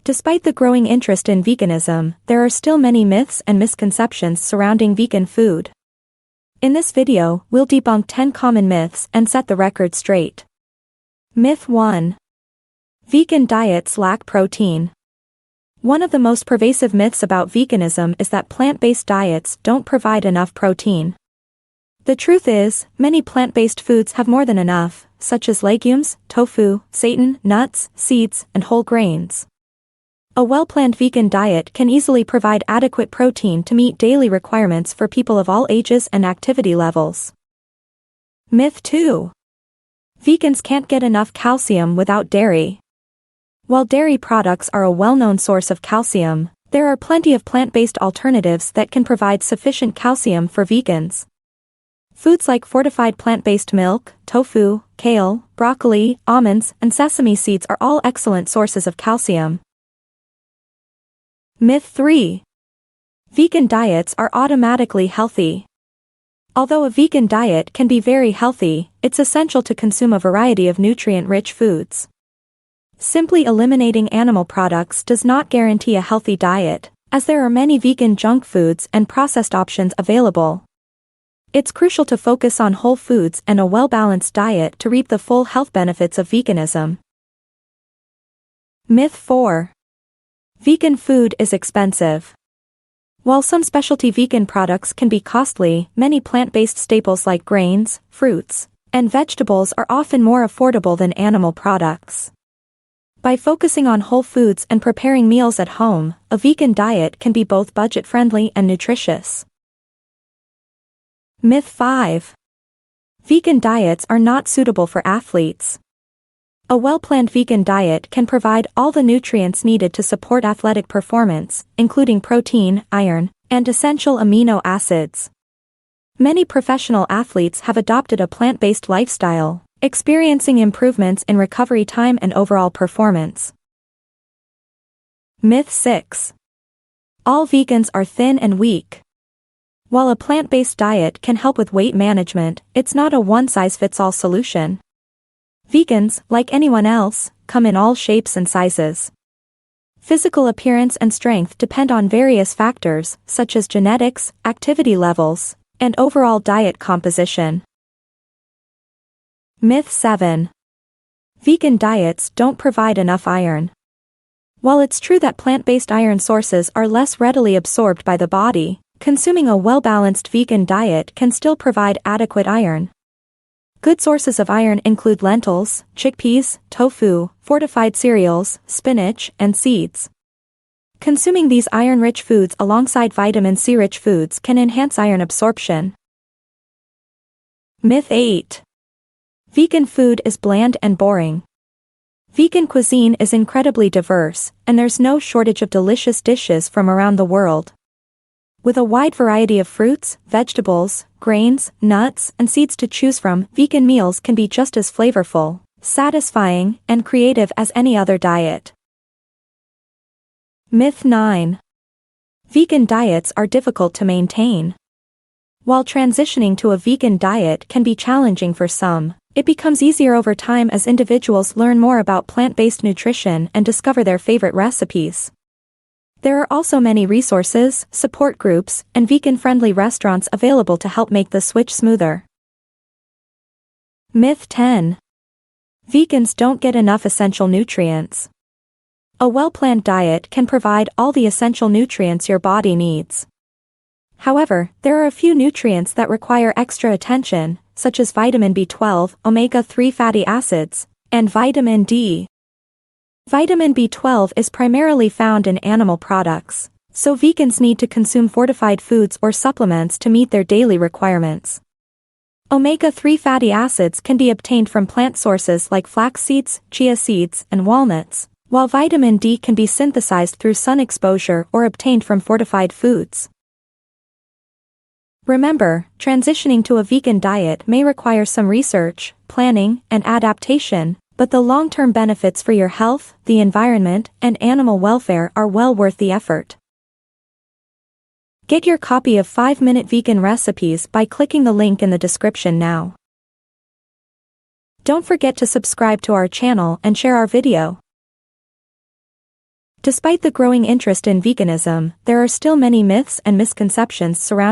Despite the growing interest in veganism, there are still many myths and misconceptions surrounding vegan food. In this video, we'll debunk 10 common myths and set the record straight. Myth 1. Vegan diets lack protein. One of the most pervasive myths about veganism is that plant-based diets don't provide enough protein. The truth is, many plant-based foods have more than enough, such as legumes, tofu, seitan, nuts, seeds, and whole grains. A well-planned vegan diet can easily provide adequate protein to meet daily requirements for people of all ages and activity levels. Myth 2. Vegans can't get enough calcium without dairy. While dairy products are a well-known source of calcium, there are plenty of plant-based alternatives that can provide sufficient calcium for vegans. Foods like fortified plant-based milk, tofu, kale, broccoli, almonds, and sesame seeds are all excellent sources of calcium. Myth 3. Vegan diets are automatically healthy. Although a vegan diet can be very healthy, it's essential to consume a variety of nutrient-rich foods. Simply eliminating animal products does not guarantee a healthy diet, as there are many vegan junk foods and processed options available. It's crucial to focus on whole foods and a well-balanced diet to reap the full health benefits of veganism. Myth 4. Vegan food is expensive. While some specialty vegan products can be costly, many plant-based staples like grains, fruits, and vegetables are often more affordable than animal products. By focusing on whole foods and preparing meals at home, a vegan diet can be both budget-friendly and nutritious. Myth 5. Vegan diets are not suitable for athletes. A well-planned vegan diet can provide all the nutrients needed to support athletic performance, including protein, iron, and essential amino acids. Many professional athletes have adopted a plant-based lifestyle, experiencing improvements in recovery time and overall performance. Myth 6. All vegans are thin and weak. While a plant-based diet can help with weight management, it's not a one-size-fits-all solution. Vegans, like anyone else, come in all shapes and sizes. Physical appearance and strength depend on various factors, such as genetics, activity levels, and overall diet composition. Myth 7. Vegan diets don't provide enough iron. While it's true that plant-based iron sources are less readily absorbed by the body, consuming a well-balanced vegan diet can still provide adequate iron. Good sources of iron include lentils, chickpeas, tofu, fortified cereals, spinach, and seeds. Consuming these iron-rich foods alongside vitamin C-rich foods can enhance iron absorption. Myth 8. Vegan food is bland and boring. Vegan cuisine is incredibly diverse, and there's no shortage of delicious dishes from around the world. With a wide variety of fruits, vegetables, grains, nuts, and seeds to choose from, vegan meals can be just as flavorful, satisfying, and creative as any other diet. Myth 9. Vegan diets are difficult to maintain. While transitioning to a vegan diet can be challenging for some, it becomes easier over time as individuals learn more about plant-based nutrition and discover their favorite recipes. There are also many resources, support groups, and vegan-friendly restaurants available to help make the switch smoother. Myth 10. Vegans don't get enough essential nutrients. A well-planned diet can provide all the essential nutrients your body needs. However, there are a few nutrients that require extra attention, such as vitamin B12, omega-3 fatty acids, and vitamin D. Vitamin B12 is primarily found in animal products, so vegans need to consume fortified foods or supplements to meet their daily requirements. Omega-3 fatty acids can be obtained from plant sources like flax seeds, chia seeds, and walnuts, while vitamin D can be synthesized through sun exposure or obtained from fortified foods. Remember, transitioning to a vegan diet may require some research, planning, and adaptation, but the long-term benefits for your health, the environment, and animal welfare are well worth the effort. Get your copy of 5-minute vegan recipes by clicking the link in the description now. Don't forget to subscribe to our channel and share our video. Despite the growing interest in veganism, there are still many myths and misconceptions surrounding